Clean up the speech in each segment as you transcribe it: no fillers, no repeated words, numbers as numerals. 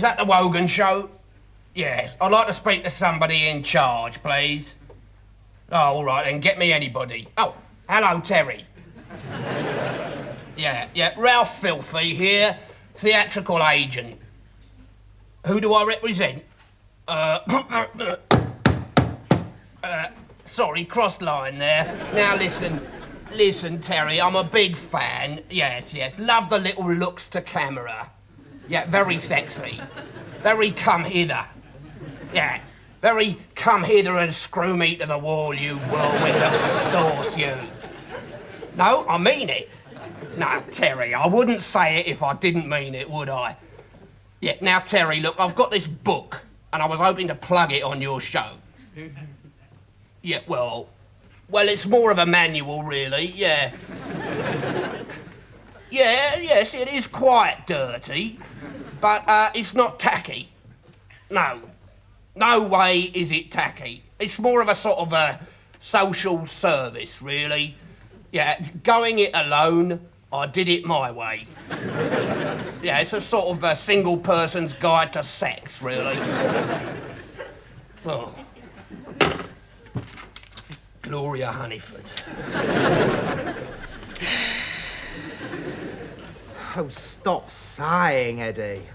is that the Wogan show? Yes, I'd like to speak to somebody in charge, please. Oh, all right, then, get me anybody. Oh, hello, Terry. Yeah, Ralph Filthy here, theatrical agent. Who do I represent? Sorry, cross line there. Now listen, Terry, I'm a big fan. Yes, love the little looks to camera. Yeah, very sexy. Very come hither. Yeah, very come hither and screw me to the wall, you whirlwind of sauce, you. No, I mean it. No, Terry, I wouldn't say it if I didn't mean it, would I? Yeah, now, Terry, look, I've got this book, and I was hoping to plug it on your show. Yeah, well, it's more of a manual, really, yeah. Yes, it is quite dirty, but it's not tacky. No way is it tacky. It's more of a sort of a social service, really. Yeah, going it alone, I did it my way. Yeah, it's a sort of a single person's guide to sex, really. Oh. Gloria Honeyford. Oh, stop sighing, Eddie.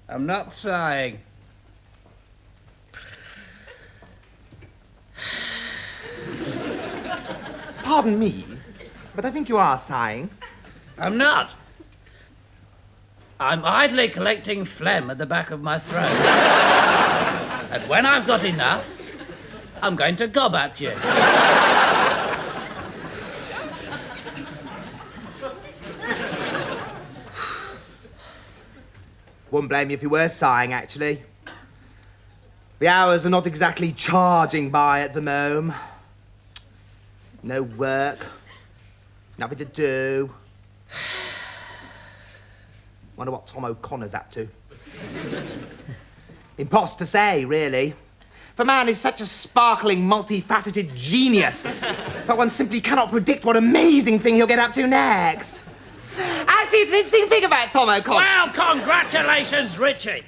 I'm not sighing. Pardon me, but I think you are sighing. I'm not. I'm idly collecting phlegm at the back of my throat. And when I've got enough, I'm going to gob at you. Wouldn't blame you if you were sighing, actually. The hours are not exactly charging by at the moment. No work. Nothing to do. Wonder what Tom O'Connor's up to. Impossible to say, really. The man is such a sparkling, multifaceted genius that one simply cannot predict what amazing thing he'll get up to next. Actually, it's an interesting thing about Tom O'Connor. Well, congratulations, Richie.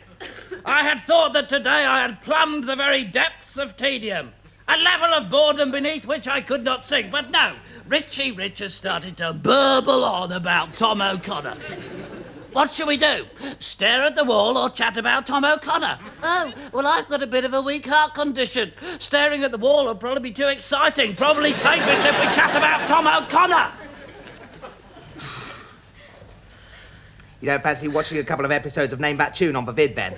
I had thought that today I had plumbed the very depths of tedium, a level of boredom beneath which I could not sink. But no, Richie Rich has started to burble on about Tom O'Connor. What shall we do? Stare at the wall or chat about Tom O'Connor? Oh, well, I've got a bit of a weak heart condition. Staring at the wall will probably be too exciting. Probably safest if we chat about Tom O'Connor. You don't fancy watching a couple of episodes of Name That Tune on the vid, then?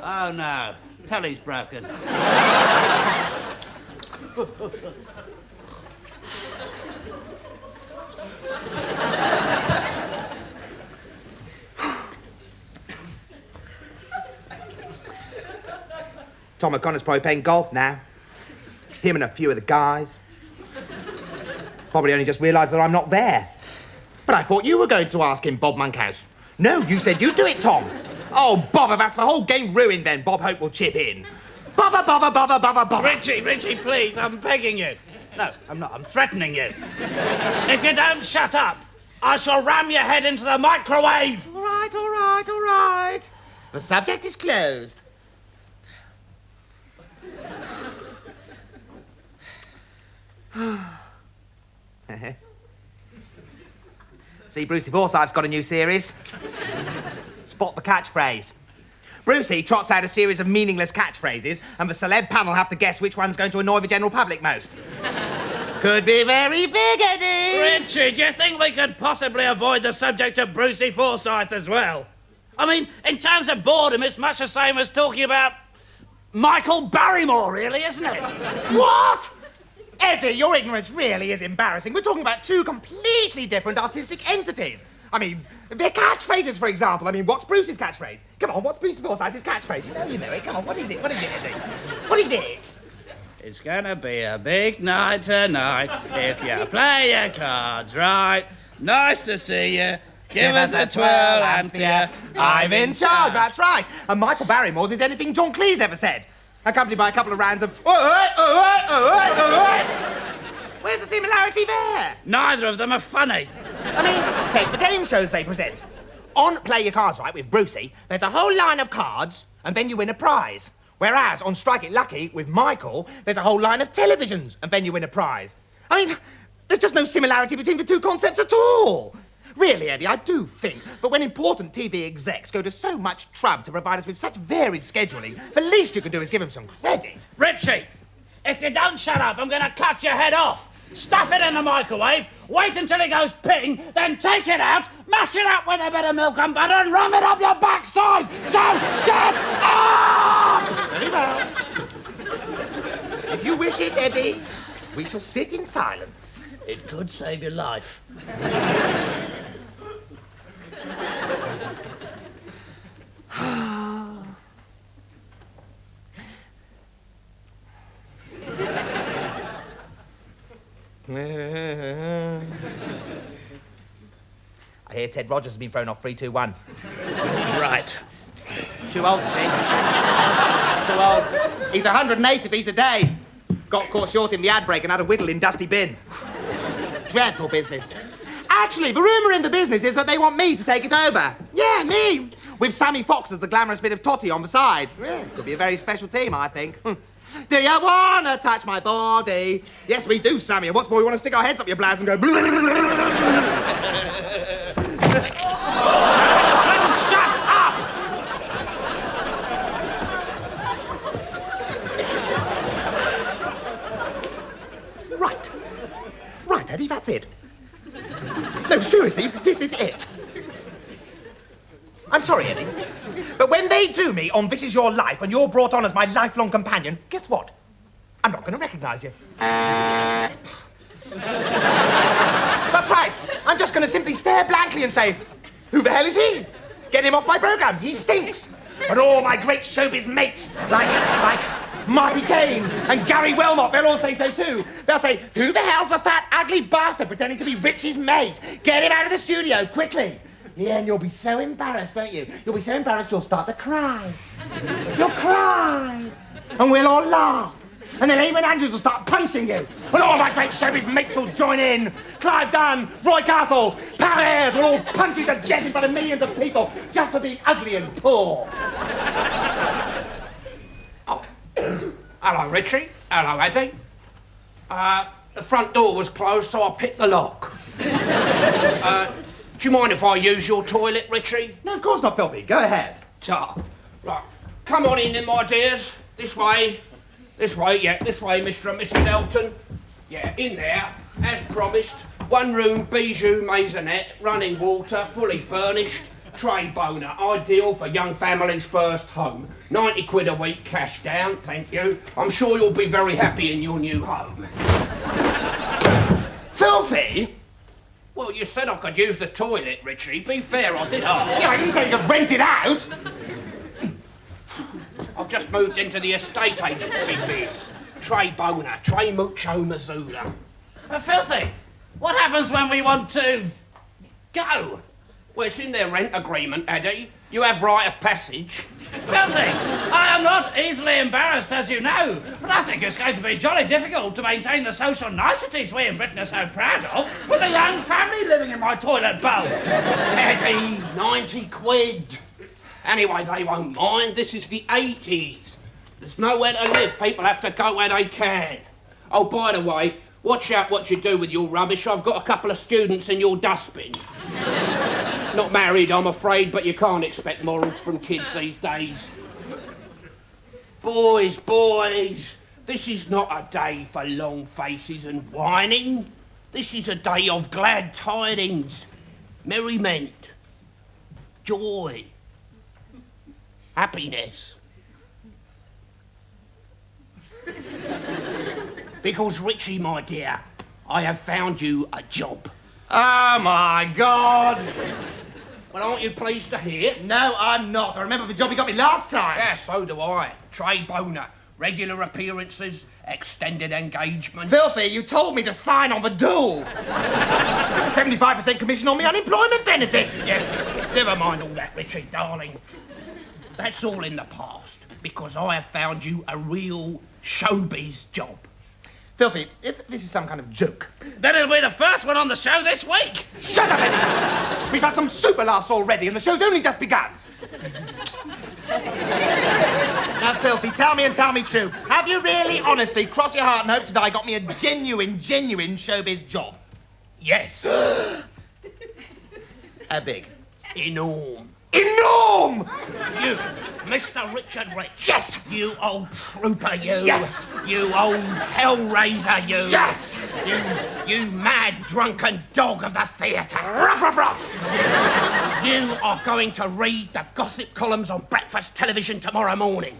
Oh, no. Telly's broken. Tom O'Connor's probably playing golf now. Him and a few of the guys. Probably only just realised that I'm not there. But I thought you were going to ask him, Bob Monkhouse. No, you said you'd do it, Tom. Oh, bother, that's the whole game ruined then. Bob Hope will chip in. Bother. Richie, please, I'm begging you. No, I'm not. I'm threatening you. If you don't shut up, I shall ram your head into the microwave. All right. The subject is closed. See, Brucey Forsyth's got a new series. Spot the catchphrase. Brucey trots out a series of meaningless catchphrases, and the celeb panel have to guess which one's going to annoy the general public most. Could be very big, Eddie. Richie, do you think we could possibly avoid the subject of Brucey Forsyth as well? I mean, in terms of boredom, it's much the same as talking about Michael Barrymore, really, isn't it? What? Eddie, your ignorance really is embarrassing. We're talking about two completely different artistic entities. I mean, their catchphrases, for example. I mean, what's Bruce's catchphrase? Come on, what's Bruce Forsyth's catchphrase? You know it. Come on, what is it, Eddie? What is it? It's gonna be a big night tonight if you play your cards right. Nice to see you. Give us a twirl and fear. I'm in charge, that's right. And Michael Barrymore's is anything John Cleese ever said. accompanied by a couple of rounds of "Oi! Where's the similarity there? Neither of them are funny. I mean, take the game shows they present. On Play Your Cards Right with Brucey, there's a whole line of cards, and then you win a prize. Whereas on Strike It Lucky with Michael, there's a whole line of televisions, and then you win a prize. I mean, there's just no similarity between the two concepts at all. Really, Eddie, I do think that when important TV execs go to so much trouble to provide us with such varied scheduling, the least you can do is give them some credit. Richie, if you don't shut up, I'm going to cut your head off. Stuff it in the microwave, wait until it goes ping, then take it out, mash it up with a bit of milk and butter and ram it up your backside. So shut up! Very well. If you wish it, Eddie, we shall sit in silence. It could save your life. I hear Ted Rogers has been thrown off 3-2-1. Right. Too old, see? Too old. He's 108 if he's a day. Got caught short in the ad break and had a whittle in Dusty Bin. Dreadful business. Actually, the rumour in the business is that they want me to take it over. Yeah, me. With Sammy Fox as the glamorous bit of totty on the side. Yeah, could be a very special team, I think. Do you want to touch my body? Yes, we do, Sammy. And what's more, we want to stick our heads up your blouse and go... Shut up! Right, Eddie, that's it. No, seriously, this is it. I'm sorry, Eddie, but when they do me on This Is Your Life and you're brought on as my lifelong companion, guess what? I'm not going to recognise you. That's right. I'm just going to simply stare blankly and say, who the hell is he? Get him off my programme. He stinks. And all my great showbiz mates, like Marty Kane and Gary Wilmot, they'll all say so too. They'll say, who the hell's the fat, ugly bastard pretending to be Richie's mate? Get him out of the studio, quickly. Yeah, and you'll be so embarrassed, won't you? You'll be so embarrassed you'll start to cry. You'll cry. And we'll all laugh. And then Eamon Andrews will start punching you. And all my great showbiz mates will join in. Clive Dunn, Roy Castle, Pal Ayres will all punch you to death in front of millions of people just for being ugly and poor. Hello, Richie. Hello, Eddie. The front door was closed, so I picked the lock. Do you mind if I use your toilet, Richie? No, of course not, Filthy. Go ahead. Ta. Right. Come on in then, my dears. This way. This way, yeah. This way, Mr. and Mrs. Elton. Yeah, in there. As promised. One room, bijou maisonette, running water, fully furnished. Tray boner, ideal for young families' first home. 90 quid a week cash down, thank you. I'm sure you'll be very happy in your new home. Filthy? Well, you said I could use the toilet, Richie. Be fair, I did ask. Yeah, I didn't say you could rent it out. I've just moved into the estate agency biz. Tray boner, Tray Mucho Missoula. Filthy, what happens when we want to go? Well, it's in their rent agreement, Eddie. You have right of passage. Filthy, I am not easily embarrassed, as you know, but I think it's going to be jolly difficult to maintain the social niceties we in Britain are so proud of with a young family living in my toilet bowl. Eddie, 90 quid. Anyway, they won't mind. This is the 80s. There's nowhere to live. People have to go where they can. Oh, by the way, watch out what you do with your rubbish. I've got a couple of students in your dustbin. Not married, I'm afraid, but you can't expect morals from kids these days. Boys, this is not a day for long faces and whining. This is a day of glad tidings, merriment, joy, happiness. Because, Richie, my dear, I have found you a job. Oh, my God. Well, aren't you pleased to hear? No, I'm not. I remember the job you got me last time. Yeah, so do I. Tray boner, regular appearances, extended engagement. Filthy, you told me to sign on the dole. Took a 75% commission on my unemployment benefit. Yes, never mind all that, Richie, darling. That's all in the past. because I have found you a real showbiz job. Filthy, if this is some kind of joke... Then it'll be the first one on the show this week. Shut up, Eddie! We've had some super laughs already and the show's only just begun. Now, Filthy, tell me and tell me true. Have you really, honestly, cross your heart and hope today got me a genuine showbiz job? Yes. How big? Enorm. Enorm! You, Mr. Richard Rich. Yes! You old trooper, you. Yes! You old hellraiser, you. Yes! You mad, drunken dog of the theatre. Ruff, ruff, ruff! You are going to read the gossip columns on breakfast television tomorrow morning.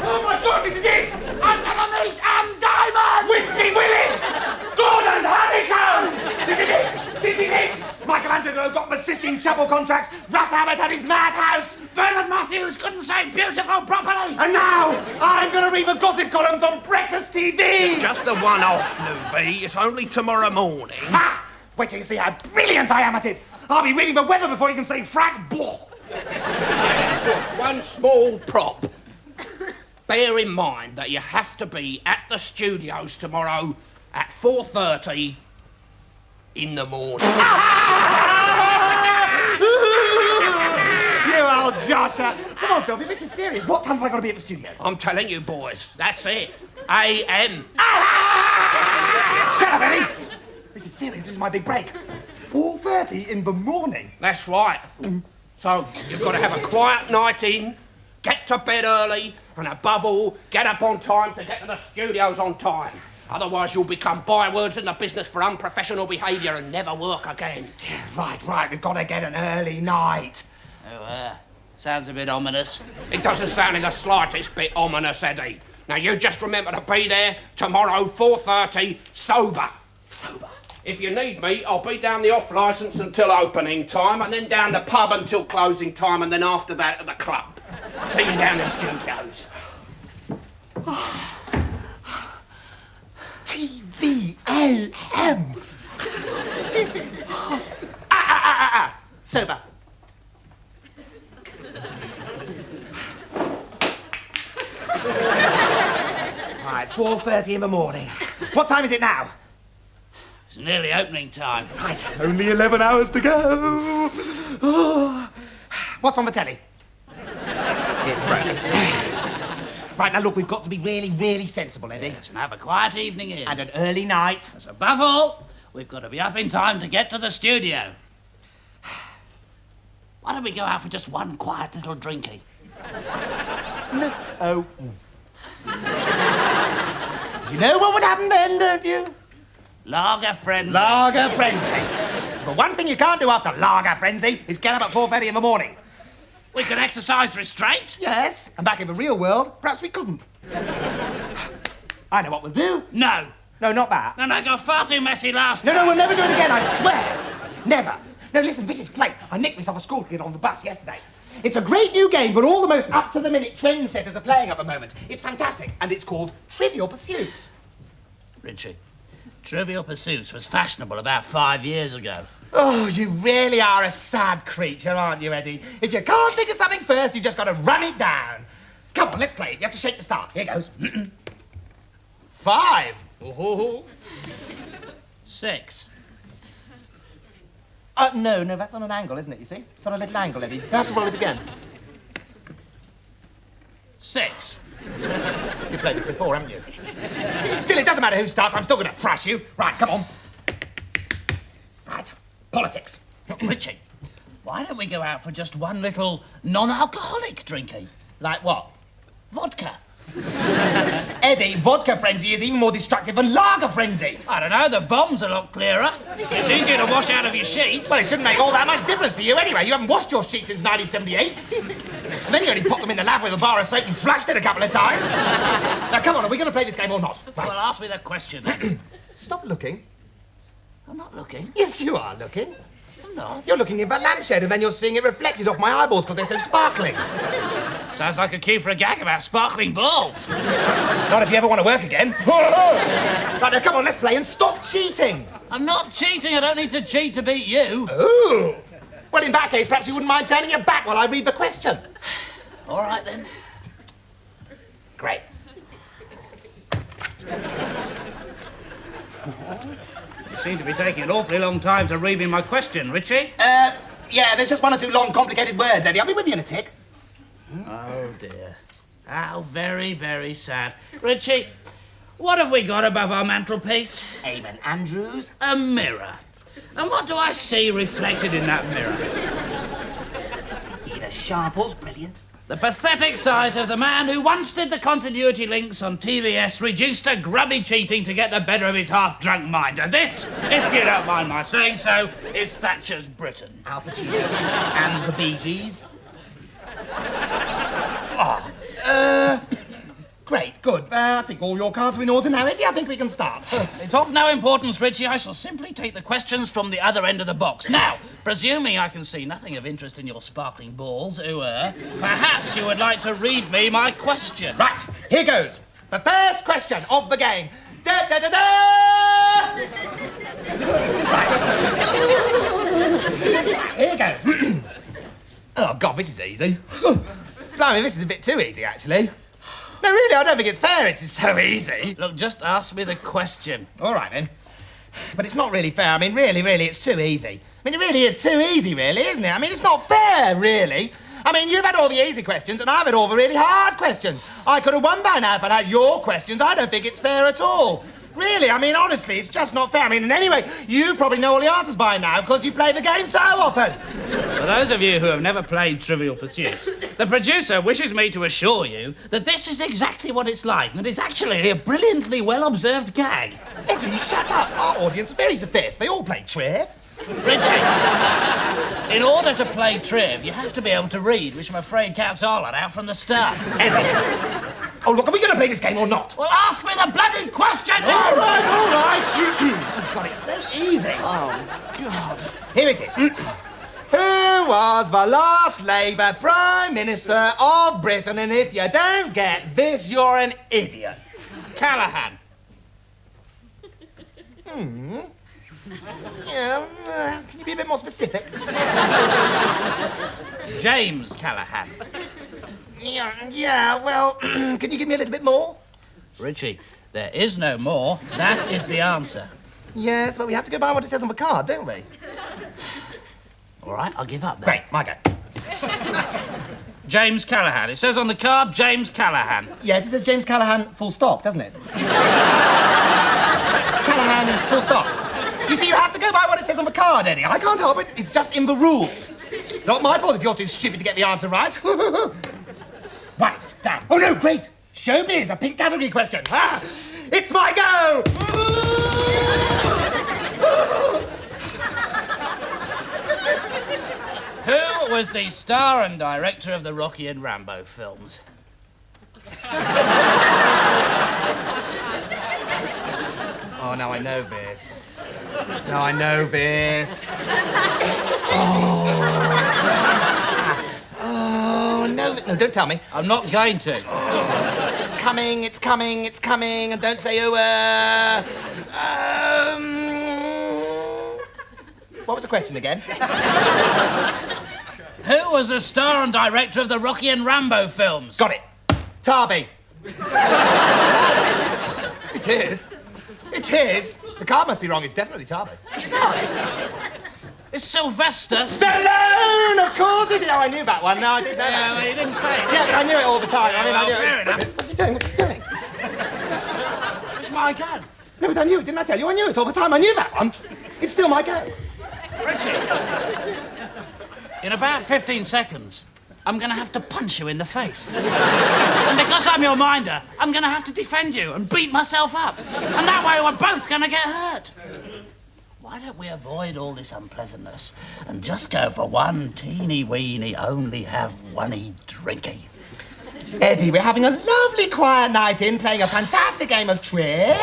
Oh my God, this is it! I'm gonna meet Anne Diamond! Wincy Willis! Gordon Honeycomb! This is it! This is it! Michelangelo got assisting chapel contracts. Russ Abbott had his madhouse. Bernard Matthews couldn't say beautiful properly. And now, I'm gonna read the gossip columns on breakfast TV! Just a one-off, Newbie. It's only tomorrow morning. Ha! Wait till you see how brilliant I am at it! I'll be reading the weather before you can say frack blah! One small prop. Bear in mind that you have to be at the studios tomorrow at 4:30 in the morning. You old Josher! Come on, Filthy, this is serious. What time have I got to be at the studios? I'm telling you, boys, that's it. AM. Shut up, Eddie! This is serious. This is my big break. 4:30 in the morning. That's right. So you've got to have a quiet night in, get to bed early, and above all, get up on time to get to the studios on time. Otherwise, you'll become bywords in the business for unprofessional behaviour and never work again. Yeah, right. We've got to get an early night. Oh, sounds a bit ominous. It doesn't sound in the slightest bit ominous, Eddie. Now, you just remember to be there tomorrow, 4:30, sober. Sober. If you need me, I'll be down the off-licence until opening time, and then down the pub until closing time, and then after that at the club. See you down the studios. TVAM. Sober. Right, 4:30 in the morning. What time is it now? It's nearly opening time. Right, only 11 hours to go. Oh. What's on the telly? It's broken. Right, now look, we've got to be really sensible, Eddie. Yes, and have a quiet evening in. And an early night. As above all, we've got to be up in time to get to the studio. Why don't we go out for just one quiet little drinky? No. Oh. You know what would happen then, don't you? Lager frenzy. Lager frenzy. But one thing you can't do after lager frenzy is get up at 4:30 in the morning. We can exercise restraint. Yes, and back in the real world, perhaps we couldn't. I know what we'll do. No. No, not that. No, got far too messy last No, time. we'll never do it again, I swear. Never. No, listen, this is great. I nicked myself a school kid on the bus yesterday. It's a great new game, but all the most up-to-the-minute trendsetters are playing at the moment. It's fantastic, and it's called Trivial Pursuits. Richie, Trivial Pursuits was fashionable about 5 years ago. Oh, you really are a sad creature, aren't you, Eddie? If you can't think of something first, you've just got to run it down. Come on, let's play it. You have to shake the start. Here goes. 5. Oh. 6. No, that's on an angle, isn't it, you see? It's on a little angle, Eddie. You have to roll it again. 6. You've played this before, haven't you? Still, it doesn't matter who starts. I'm still going to thrash you. Right, come on. Right, politics. Richie, why don't we go out for just one little non-alcoholic drinky? Like what? Vodka. Eddie, vodka frenzy is even more destructive than lager frenzy. I don't know, the bomb's a lot clearer. It's easier to wash out of your sheets. Well, it shouldn't make all that much difference to you anyway. You haven't washed your sheets since 1978. And then you only popped them in the lav with a bar of soap and flashed it a couple of times. Now, come on, are we going to play this game or not? Right. Well, ask me the question then. Stop looking. I'm not looking. Yes, you are looking. I'm not. You're looking in that lampshade and then you're seeing it reflected off my eyeballs because they're so sparkling. Sounds like a cue for a gag about sparkling balls. Not if you ever want to work again. Right, now, come on, let's play and stop cheating. I'm not cheating. I don't need to cheat to beat you. Ooh. Well, in that case, perhaps you wouldn't mind turning your back while I read the question. All right, then. Great. You seem to be taking an awfully long time to read me my question, Richie. Yeah, there's just one or two long, complicated words, Eddie. I'll be with you in a tick. Oh, dear. How very, very sad. Richie, what have we got above our mantelpiece? Eamon Andrews. A mirror. And what do I see reflected in that mirror? Ina Sharples, brilliant. The pathetic sight of the man who once did the continuity links on TVS, reduced to grubby cheating to get the better of his half-drunk mind. And this, if you don't mind my saying so, is Thatcher's Britain. Al Pacino and the Bee Gees. Great, good. I think all your cards are in order now, Eddie. I think we can start. It's of no importance, Richie. I shall simply take the questions from the other end of the box. Now, presuming I can see nothing of interest in your sparkling balls, perhaps you would like to read me my question. Right, here goes. The first question of the game. Da, da, da, da! Right. Here goes. Oh, God, this is easy. Blimey, this is a bit too easy, actually. No, really, I don't think it's fair. This is so easy. Look, just ask me the question. All right, then. But it's not really fair. I mean, really, it's too easy. I mean, it really is too easy, really, isn't it? I mean, it's not fair, really. I mean, you've had all the easy questions, and I've had all the really hard questions. I could have won by now if I'd had your questions. I don't think it's fair at all. Really, I mean, honestly, it's just not fair. I mean, and anyway, you probably know all the answers by now because you play the game so often. For those of you who have never played Trivial Pursuit, the producer wishes me to assure you that this is exactly what it's like, and it's actually a brilliantly well-observed gag. Eddie, shut up. Our audience is very sophisticated. They all play Triv. Richie, in order to play Triv, you have to be able to read, which I'm afraid counts all that out from the start. Eddie. Oh, look, are we going to play this game or not? Well, ask me the bloody question! All right. Oh, God, it's so easy. Oh, God. Here it is. Who was the last Labour Prime Minister of Britain? And if you don't get this, you're an idiot. Callaghan. Yeah, can you be a bit more specific? James Callaghan. Yeah, well, can you give me a little bit more? Richie, there is no more. That is the answer. Yes, but we have to go by what it says on the card, don't we? All right, I'll give up then. Great, my go. James Callaghan. It says on the card, James Callaghan. Yes, it says James Callaghan, full stop, doesn't it? Callaghan, full stop. You see, you have to go by what it says on the card, Eddie. I can't help it. It's just in the rules. It's not my fault if you're too stupid to get the answer right. One down. Oh, no, great. Showbiz, a pink category question. Ah, it's my go. Who was the star and director of the Rocky and Rambo films? Oh, now I know this. Now I know this. Oh, no, don't tell me. I'm not going to. It's coming, and don't say, what was the question again? Who was the star and director of the Rocky and Rambo films? Got it. Tarby. It is. It is. The card must be wrong. It's definitely Tarby. It's Sylvester Stallone! Of course it is. Oh, I knew that one. No, I didn't know Yeah, that. well, he didn't say it. Yeah, but I knew it all the time. Yeah, I well, knew it. fair enough. What's he doing? What's he doing? It's my go. No, but I knew it. Didn't I tell you? I knew it all the time. I knew that one. It's still my go. Richie, in about 15 seconds, I'm going to have to punch you in the face. And because I'm your minder, I'm going to have to defend you and beat myself up. And that way we're both going to get hurt. Why don't we avoid all this unpleasantness and just go for one teeny-weeny, only have one-y drinky? Eddie, we're having a lovely quiet night in, playing a fantastic game of Triv.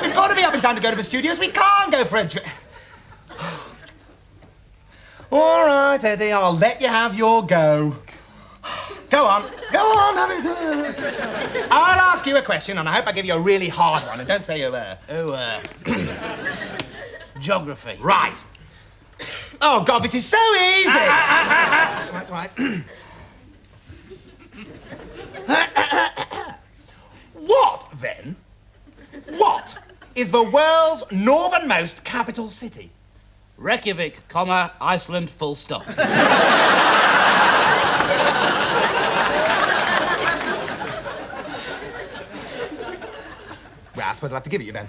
We've got to be up in time to go to the studios. We can't go for a drink. All right, Eddie, I'll let you have your go. Go on, have it. I'll ask you a question, and I hope I give you a really hard one, and don't say Geography. Right. Oh, God, this is so easy. Right. What, then? What is the world's northernmost capital city? Reykjavik, comma, Iceland, full stop. Well, I suppose I'll have to give it you then.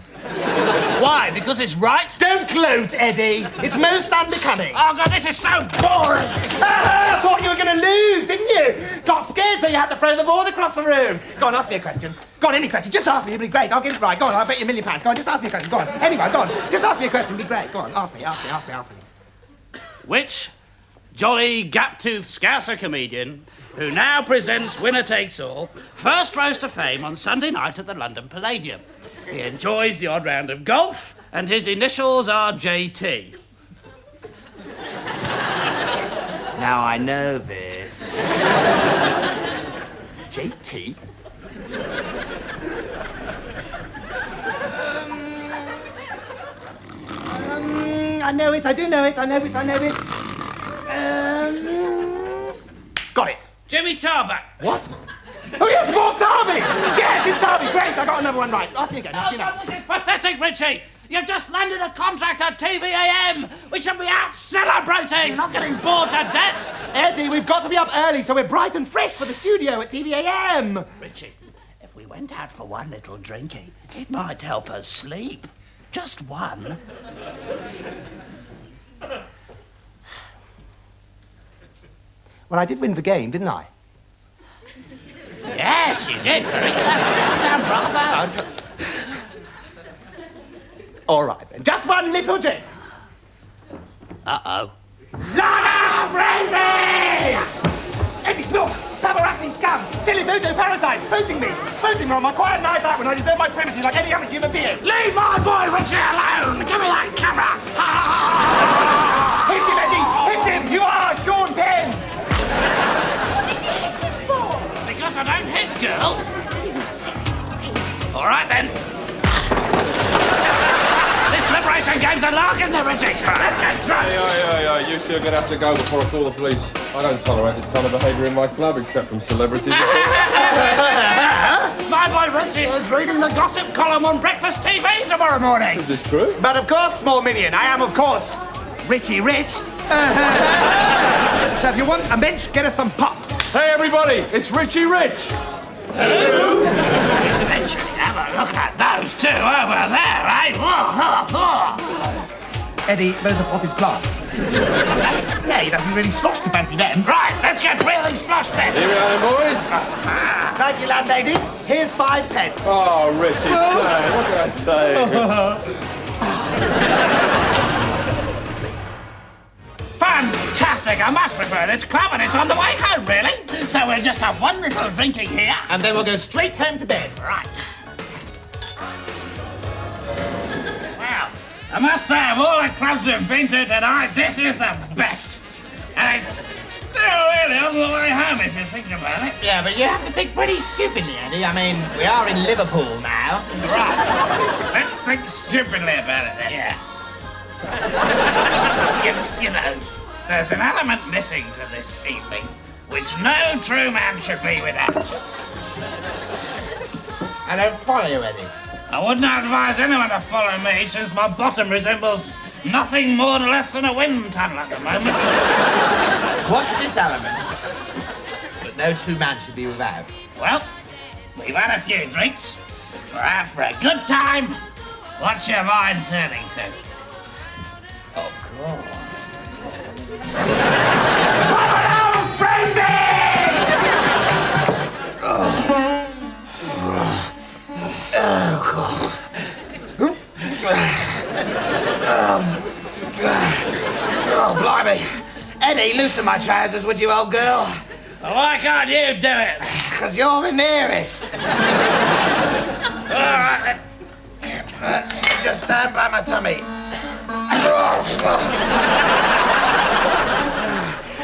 Why? Because it's right? Don't gloat, Eddie. It's most unbecoming. Oh, God, this is so boring. I thought you were going to lose, didn't you? Got scared, so you had to throw the board across the room. Go on, ask me a question. Go on, any question. Just ask me. It'll be great. I'll get it right. Go on, I'll bet you £1 million. Go on, just ask me a question. Go on. Anyway, go on. Just ask me a question. It'll be great. Go on, ask me. Which jolly gap-toothed Scouser comedian who now presents Winner Takes All first rose to fame on Sunday night at the London Palladium? He enjoys the odd round of golf, and his initials are JT. Now I know this. JT? I know it. I do know it. I know this. Got it. Jimmy Tarbuck. What? Oh, yes, of course, Darby! Yes, it's Darby. Great, I got another one right. Ask me again, ask me now. Oh, this is pathetic, Richie. You've just landed a contract at TVAM. We should be out celebrating, not getting bored to death. Eddie, we've got to be up early so we're bright and fresh for the studio at TVAM. Richie, if we went out for one little drinky, it might help us sleep. Just one. Well, I did win the game, didn't I? Yes, you did. Very clever. Well done, bravo. All right, then. Just one little drink. Uh-oh. Look out, Frenzy! Eddie, look! Paparazzi scum! Televoto parasites voting me on my quiet night out when I deserve my privacy like any other human being! Leave my boy Richie alone! Give me that camera! Hit him, Eddie! Hit him! You are Sean Penn! What did you hit him for? Because I don't hit girls. You sexist pig. All right, then. This liberation game's a lark, isn't it, Richie? Let's get drunk! Yeah, you two are going to have to go before I call the police. I don't tolerate this kind of behaviour in my club, except from celebrities. My boy Richie is reading the gossip column on breakfast TV tomorrow morning. Is this true? But of course, small minion, I am, of course, Richie Rich. So if you want a bench, get us some pop. Hey, everybody, it's Richie Rich. Who? Eventually have a look at those two over there, eh? Eddie, those are potted plants. Yeah, you'd have to be really sloshed to fancy them. Right, let's get really sloshed then. Here we are, then, boys. Thank you, landlady. Here's 5 pence. Oh, Richie, what can I say? Fantastic! I must prefer this club, and it's on the way home, really. So we'll just have one little drinking here. And then we'll go straight home to bed. Right. Well, I must say, of all the clubs we've been to tonight, this is the best. And it's still really on the way home, if you think about it. Yeah, but you have to think pretty stupidly, Eddie. I mean, we are in Liverpool now. Right. Let's think stupidly about it then. Yeah. You know, there's an element missing to this evening, which no true man should be without. I don't follow you, Eddie. I wouldn't advise anyone to follow me, since my bottom resembles nothing more or less than a wind tunnel at the moment. What's this element that no true man should be without? Well, we've had a few drinks. We're out for a good time. What's your mind turning to? Of course. Oh, blimey. Eddie, loosen my trousers, would you, old girl? Well, why can't you do it? Because you're the nearest. All right, then. Just stand by my tummy.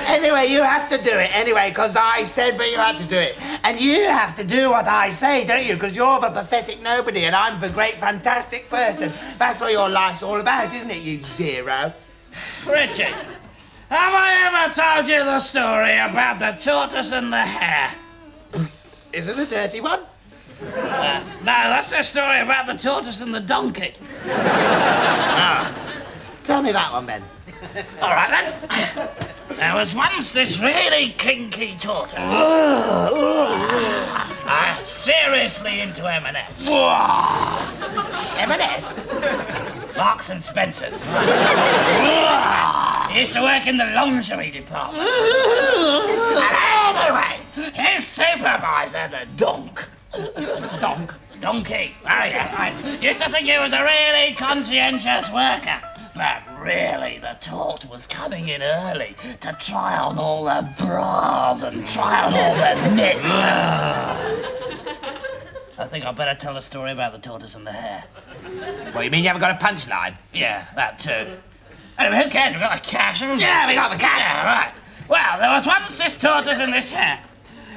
Anyway, you have to do it anyway, because I said that you had to do it. And you have to do what I say, don't you? Because you're the pathetic nobody and I'm the great fantastic person. That's what your life's all about, isn't it, you zero? Richie, have I ever told you the story about the tortoise and the hare? Is it a dirty one? No, that's a story about the tortoise and the donkey. Tell me that one, Ben. All right, then. There was once this really kinky tortoise. Seriously into M&S. M&S? Marks and Spencer's. He used to work in the lingerie department. And anyway, his supervisor, the donkey. Oh, yeah, right. Used to think he was a really conscientious worker. But really, the tort was coming in early to try on all the bras and try on all the mitts. I think I'd better tell a story about the tortoise and the hare. What, you mean you haven't got a punchline? Yeah, that too. Anyway, who cares? We've got the cash, haven't we? Yeah, we got the cash. Yeah, right. Well, there was once this tortoise and this hare.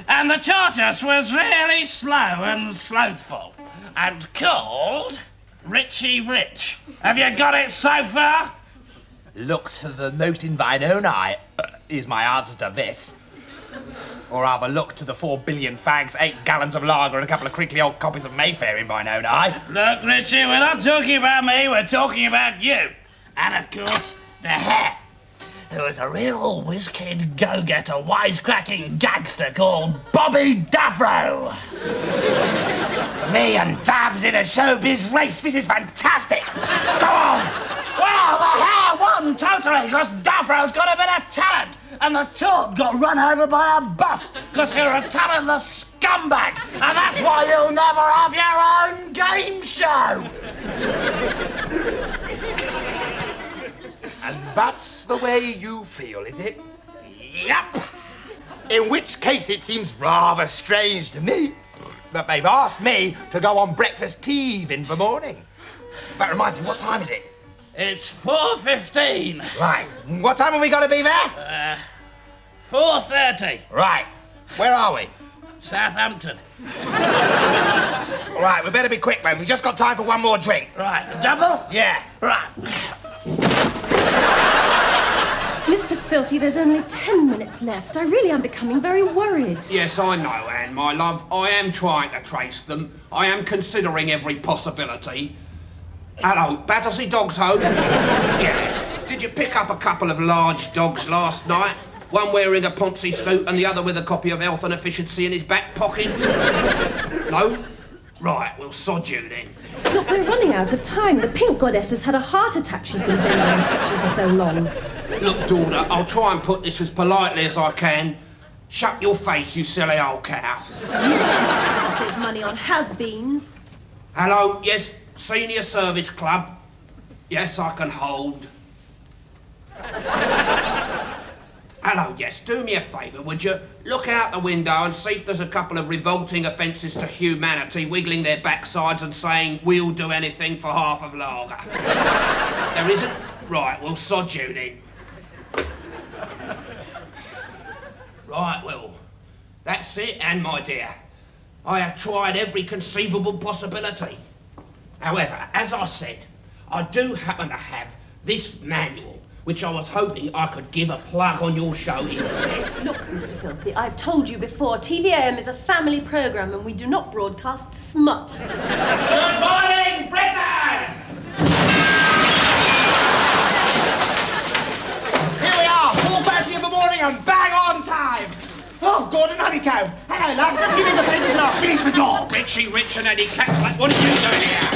And the tortoise was really slow and slothful. And called Richie Rich. Have you got it so far? Look to the mote in thine own eye is my answer to this. Or rather, look to the 4 billion fags, 8 gallons of lager and a couple of crinkly old copies of Mayfair in mine own eye. Look, Richie, we're not talking about me, we're talking about you. And, of course, the hare, who was a real whiz-kid go-getter, wisecracking gangster called Bobby Davro. Me and Davs in a showbiz race. This is fantastic. Go on. Well, the hare won totally, because Davro's got a bit of talent. And the tort got run over by a bus, because you're a talentless scumbag. And that's why you'll never have your own game show. And that's the way you feel, is it? Yep. In which case it seems rather strange to me that they've asked me to go on breakfast tea in the morning. That reminds me, what time is it? It's 4:15. Right. What time have we got to be there? 4:30. Right. Where are we? Southampton. All right, we better be quick, then. We've just got time for one more drink. Right, a double? Yeah. Right. Mr. Filthy, there's only 10 minutes left. I really am becoming very worried. Yes, I know, Anne, my love. I am trying to trace them. I am considering every possibility. Hello, Battersea Dogs Home? Yeah. Did you pick up a couple of large dogs last night? One wearing a Ponzi suit and the other with a copy of Health and Efficiency in his back pocket? No? Right, we'll sod you then. Look, we're running out of time. The Pink Goddess has had a heart attack. She's been banging on stretcher for so long. Look, daughter, I'll try and put this as politely as I can. Shut your face, you silly old cow. You try to save money on has-beens. Hello, yes, Senior Service Club. Yes, I can hold. Hello, yes, do me a favour, would you? Look out the window and see if there's a couple of revolting offences to humanity wiggling their backsides and saying, we'll do anything for half of lager. There isn't? Right, we'll sod you then. Right, well, that's it, and my dear, I have tried every conceivable possibility. However, as I said, I do happen to have this manual, which I was hoping I could give a plug on your show instead. Look, Mr. Filthy, I've told you before, TVAM is a family programme and we do not broadcast smut. Good morning, Britain! Here we are, 4:30 in the morning and bang on time. Oh, Gordon Honeycomb. Hello, love. Give me the papers and I'll finish the job. Richie Rich and Eddie Catflap, what are you doing here?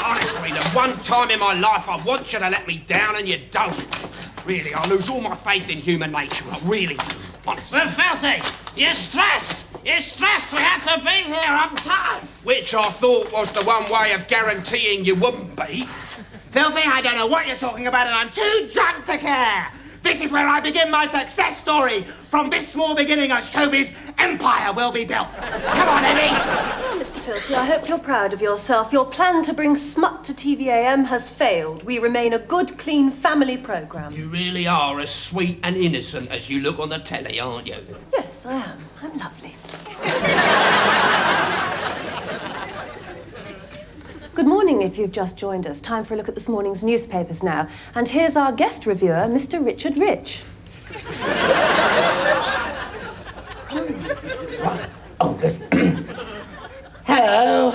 Honestly, the one time in my life I want you to let me down and you don't. Really, I lose all my faith in human nature. I really do, honestly. But Filthy, you're stressed. You're stressed. We have to be here on time. Which I thought was the one way of guaranteeing you wouldn't be. Filthy, I don't know what you're talking about and I'm too drunk to care. This is where I begin my success story. From this small beginning, a showbiz empire will be built. Come on, Eddie. Well, Mr. Filthy, I hope you're proud of yourself. Your plan to bring smut to TVAM has failed. We remain a good, clean family programme. You really are as sweet and innocent as you look on the telly, aren't you? Yes, I am. I'm lovely. Good morning, if you've just joined us. Time for a look at this morning's newspapers now. And here's our guest reviewer, Mr. Richard Rich. Hello.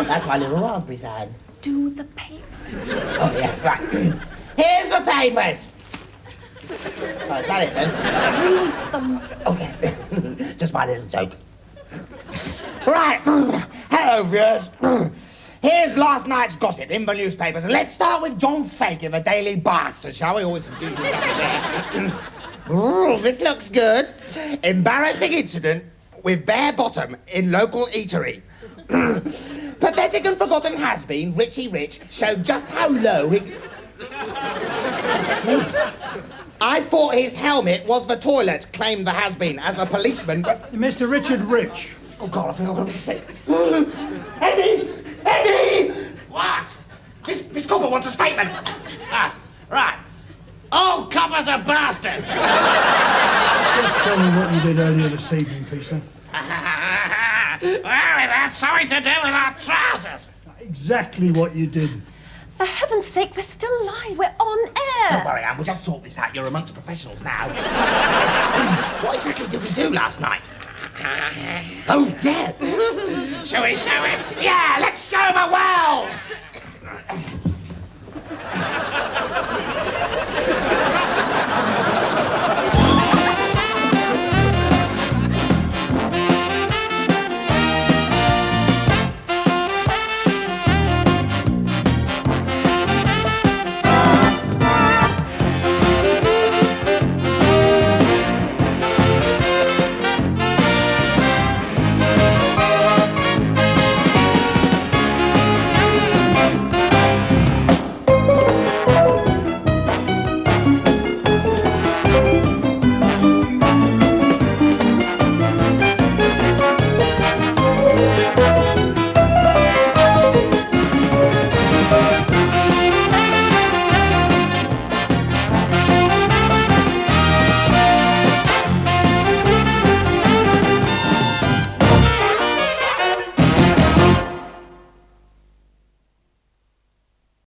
That's my little raspberry sign. Do the paper. Oh, yeah, right. Here's the papers. Oh, is that it then? Oh, yes. Just my little joke. Right. Hello, viewers. Here's last night's gossip in the newspapers. Let's start with John Fake in the Daily Bastard, shall we? Always do something there. This looks good. Embarrassing incident with bare bottom in local eatery. Pathetic and forgotten has-been, Richie Rich, showed just how low he... That's me. I thought his helmet was the toilet, claimed the has-been, as a policeman, but... Mr. Richard Rich. Oh, God, I think I'm going to be sick. Eddie! Eddie! What? This copper wants a statement. Ah, right. All coppers are bastards. Just tell me what you did earlier this evening, Peter. Well, it had something to do with our trousers. Exactly what you did. For heaven's sake, we're still live. We're on air. Don't worry, Anne, we'll just sort this out. You're amongst the professionals now. What exactly did we do last night? Oh, yeah. Shall we show it? Yeah, let's show the world.